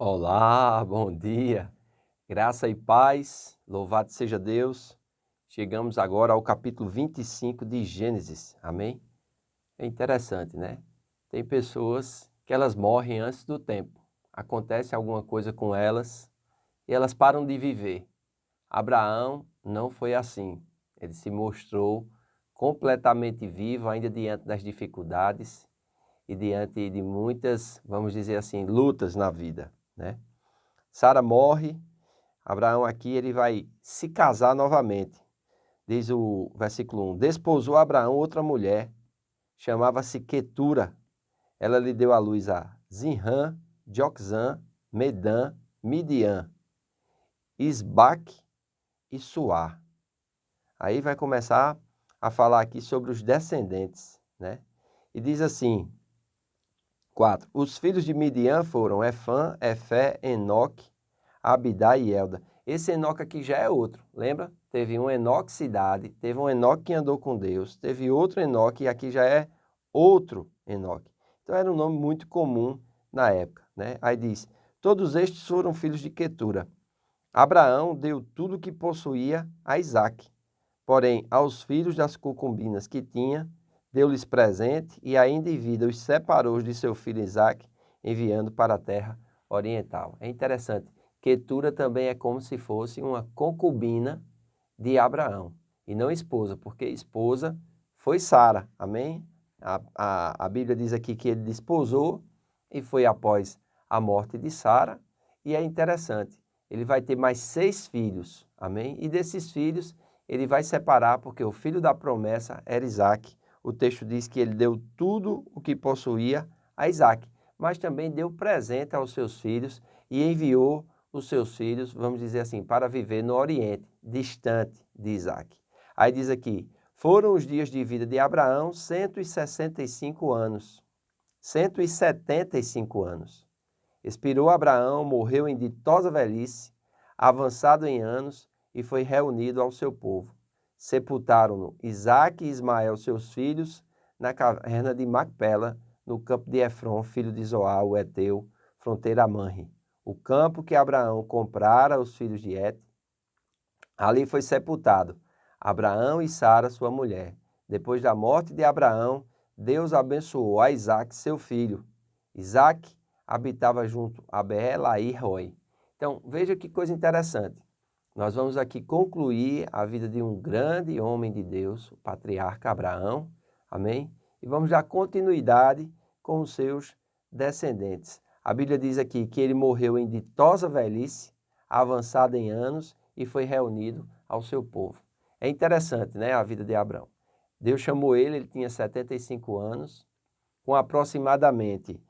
Olá, bom dia, graça e paz, louvado seja Deus. Chegamos agora ao capítulo 25 de Gênesis, amém? É interessante, né? Tem pessoas que elas morrem antes do tempo, acontece alguma coisa com elas e elas param de viver. Abraão não foi assim, ele se mostrou completamente vivo ainda diante das dificuldades e diante de muitas, vamos dizer assim, lutas na vida, né? Sara morre. Abraão aqui ele vai se casar novamente. Diz o versículo 1: Desposou Abraão outra mulher, chamava-se Quetura. Ela lhe deu à luz a Zinrã, Joczã, Medã, Midian, Isbaque e Suá. Aí vai começar a falar aqui sobre os descendentes, né? E diz assim, 4. Os filhos de Midian foram Efã, Efé, Enoque, Abidá e Elda. Esse Enoque aqui já é outro, lembra? Teve um Enoque cidade, teve um Enoque que andou com Deus, teve outro Enoque e aqui já é outro Enoque. Então era um nome muito comum na época, né? Aí diz, todos estes foram filhos de Quetura. Abraão deu tudo o que possuía a Isaque, porém aos filhos das concubinas que tinha, deu-lhes presente e ainda em vida os separou de seu filho Isaque, enviando para a terra oriental. É interessante. Quetura também é como se fosse uma concubina de Abraão, e não esposa, porque esposa foi Sara, amém? A Bíblia diz aqui que ele desposou e foi após a morte de Sara, e é interessante, ele vai ter mais 6 filhos, amém? E desses filhos ele vai separar, porque o filho da promessa era Isaque. O texto diz que ele deu tudo o que possuía a Isaque, mas também deu presente aos seus filhos e enviou os seus filhos, vamos dizer assim, para viver no Oriente, distante de Isaque. Aí diz aqui, foram os dias de vida de Abraão 165 anos. 175 anos. Expirou Abraão, morreu em ditosa velhice, avançado em anos, e foi reunido ao seu povo. Sepultaram-no Isaque e Ismael, seus filhos, na caverna de Macpela, no campo de Efron, filho de Zoar, o Eteu, fronteira a Manre. O campo que Abraão comprara aos filhos de Et, ali foi sepultado Abraão e Sara, sua mulher. Depois da morte de Abraão, Deus abençoou a Isaque, seu filho. Isaque habitava junto a Beer-Lahai e Roi. Então, veja que coisa interessante. Nós vamos aqui concluir a vida de um grande homem de Deus, o patriarca Abraão, amém? E vamos dar continuidade com os seus descendentes. A Bíblia diz aqui que ele morreu em ditosa velhice, avançado em anos, e foi reunido ao seu povo. É interessante, né, a vida de Abraão. Deus chamou ele tinha 75 anos, com aproximadamente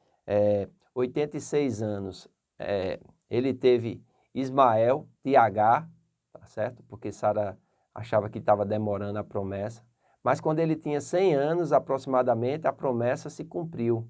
86 anos, ele teve Ismael de Agar, tá certo? Porque Sara achava que estava demorando a promessa. Mas quando ele tinha 100 anos aproximadamente, a promessa se cumpriu.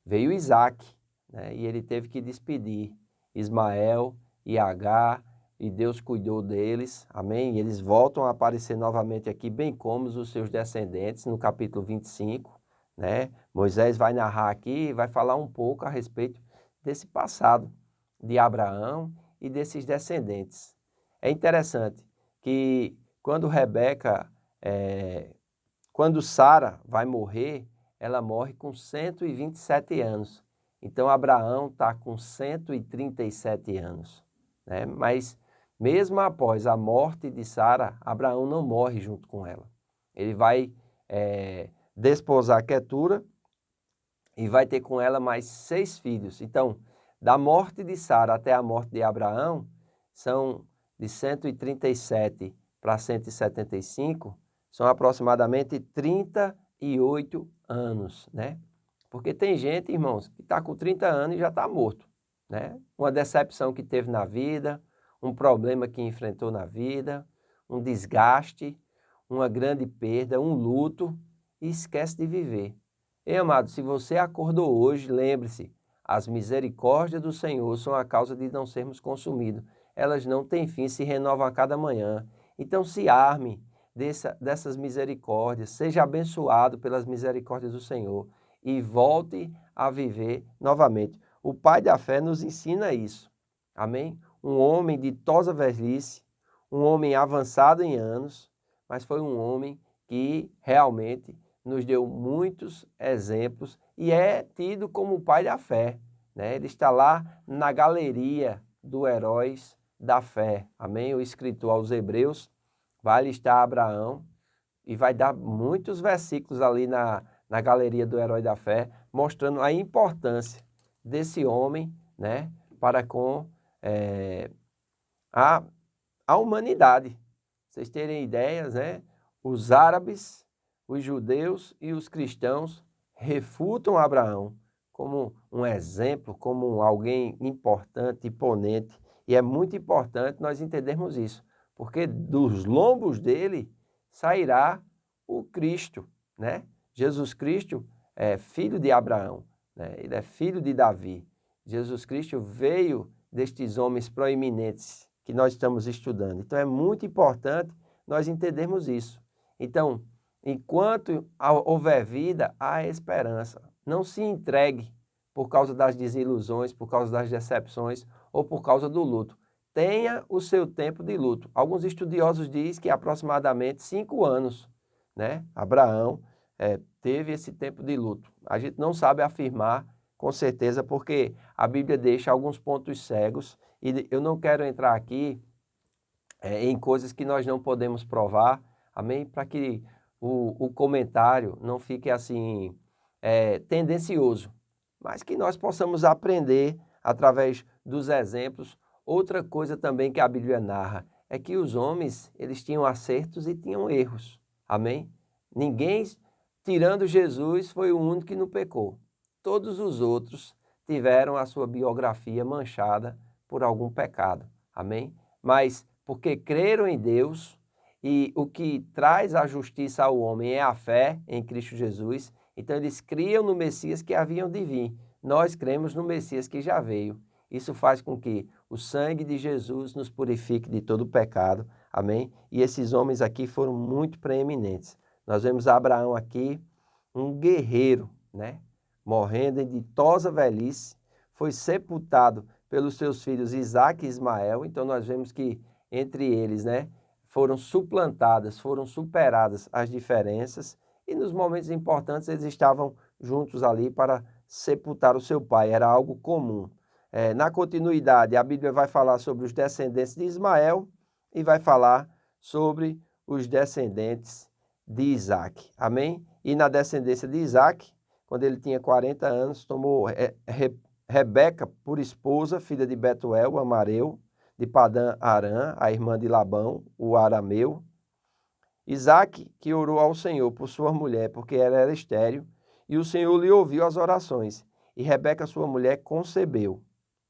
Veio Isaque, né? E ele teve que despedir Ismael e Agar, e Deus cuidou deles, amém? E eles voltam a aparecer novamente aqui, bem como os seus descendentes, no capítulo 25, né? Moisés vai narrar aqui, vai falar um pouco a respeito desse passado de Abraão e desses descendentes. É interessante que quando Sara vai morrer, ela morre com 127 anos. Então Abraão está com 137 anos, né? Mas mesmo após a morte de Sara, Abraão não morre junto com ela. Ele vai desposar Quetura e vai ter com ela mais 6 filhos. Então, da morte de Sara até a morte de Abraão, são de 137 para 175, são aproximadamente 38 anos, né? Porque tem gente, irmãos, que está com 30 anos e já está morto, né? Uma decepção que teve na vida, um problema que enfrentou na vida, um desgaste, uma grande perda, um luto, e esquece de viver. Ei, amado, se você acordou hoje, lembre-se, as misericórdias do Senhor são a causa de não sermos consumidos. Elas não têm fim, se renovam a cada manhã. Então se arme dessas misericórdias, seja abençoado pelas misericórdias do Senhor e volte a viver novamente. o pai da fé nos ensina isso. Amém? Um homem de tosa velhice, um homem avançado em anos, mas foi um homem que realmente nos deu muitos exemplos e é tido como o pai da fé, né? Ele está lá na galeria do Heróis da Fé. Amém? O escritor aos Hebreus vai listar Abraão e vai dar muitos versículos ali na galeria do Herói da Fé, mostrando a importância desse homem, né, para com a, a humanidade. Vocês terem ideias, né? Os árabes, os judeus e os cristãos refutam Abraão como um exemplo, como alguém importante, imponente. E é muito importante nós entendermos isso, porque dos lombos dele sairá o Cristo, né? Jesus Cristo é filho de Abraão, né? Ele é filho de Davi. Jesus Cristo veio destes homens proeminentes que nós estamos estudando. Então é muito importante nós entendermos isso. Então, enquanto houver vida, há esperança. Não se entregue por causa das desilusões, por causa das decepções ou por causa do luto. Tenha o seu tempo de luto. Alguns estudiosos dizem que aproximadamente 5 anos, né? Abraão teve esse tempo de luto. A gente não sabe afirmar com certeza porque a Bíblia deixa alguns pontos cegos e eu não quero entrar aqui em coisas que nós não podemos provar, amém? Para que o comentário não fique assim tendencioso, mas que nós possamos aprender através dos exemplos. Outra coisa também que a Bíblia narra é que os homens, eles tinham acertos e tinham erros, amém? Ninguém, tirando Jesus, foi o único que não pecou. Todos os outros tiveram a sua biografia manchada por algum pecado, amém? Mas porque creram em Deus e o que traz a justiça ao homem é a fé em Cristo Jesus, então eles criam no Messias que haviam de vir. Nós cremos no Messias que já veio. Isso faz com que o sangue de Jesus nos purifique de todo o pecado, amém? E esses homens aqui foram muito preeminentes. Nós vemos Abraão aqui, um guerreiro, né? Morrendo em ditosa velhice, foi sepultado pelos seus filhos Isaque e Ismael. Então nós vemos que entre eles, né, foram suplantadas, foram superadas as diferenças e nos momentos importantes eles estavam juntos ali para sepultar o seu pai, era algo comum. Na continuidade, a Bíblia vai falar sobre os descendentes de Ismael e vai falar sobre os descendentes de Isaque, amém? E na descendência de Isaque, quando ele tinha 40 anos, tomou Rebeca por esposa, filha de Betuel, o amareu, de Padã Arã, a irmã de Labão, o arameu. Isaque, que orou ao Senhor por sua mulher, porque ela era estéril, e o Senhor lhe ouviu as orações. E Rebeca, sua mulher, concebeu.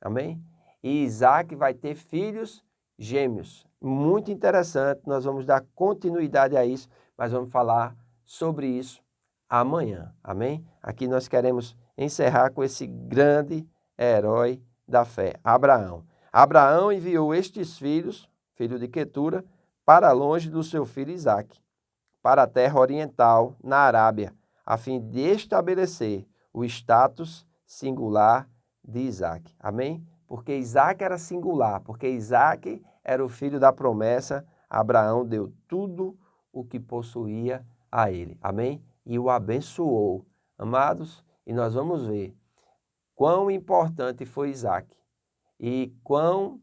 Amém? E Isaque vai ter filhos gêmeos. Muito interessante, nós vamos dar continuidade a isso, mas vamos falar sobre isso amanhã. Amém? Aqui nós queremos encerrar com esse grande herói da fé, Abraão. Abraão enviou estes filhos, filho de Quetura, para longe do seu filho Isaque, para a terra oriental, na Arábia, a fim de estabelecer o status singular de Isaque. Amém? Porque Isaque era singular, porque Isaque era o filho da promessa, Abraão deu tudo o que possuía a ele. Amém? E o abençoou. Amados, e nós vamos ver quão importante foi Isaque e quão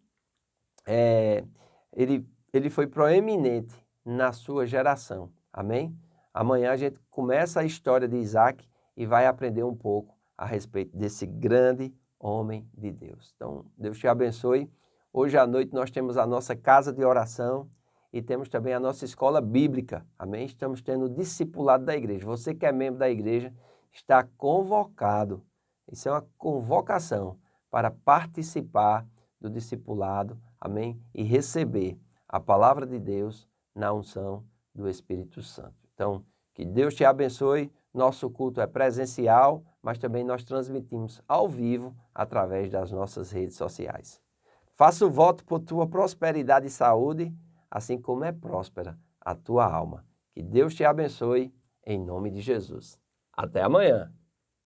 ele foi proeminente na sua geração. Amém? Amanhã a gente começa a história de Isaque e vai aprender um pouco a respeito desse grande homem de Deus. Então, Deus te abençoe. Hoje à noite nós temos a nossa casa de oração e temos também a nossa escola bíblica. Amém? Estamos tendo o discipulado da igreja. Você que é membro da igreja está convocado. Isso é uma convocação para participar do discipulado, amém? E receber a palavra de Deus na unção do Espírito Santo. Então, que Deus te abençoe. Nosso culto é presencial, mas também nós transmitimos ao vivo através das nossas redes sociais. Faça o voto por tua prosperidade e saúde, assim como é próspera a tua alma. Que Deus te abençoe, em nome de Jesus. Até amanhã.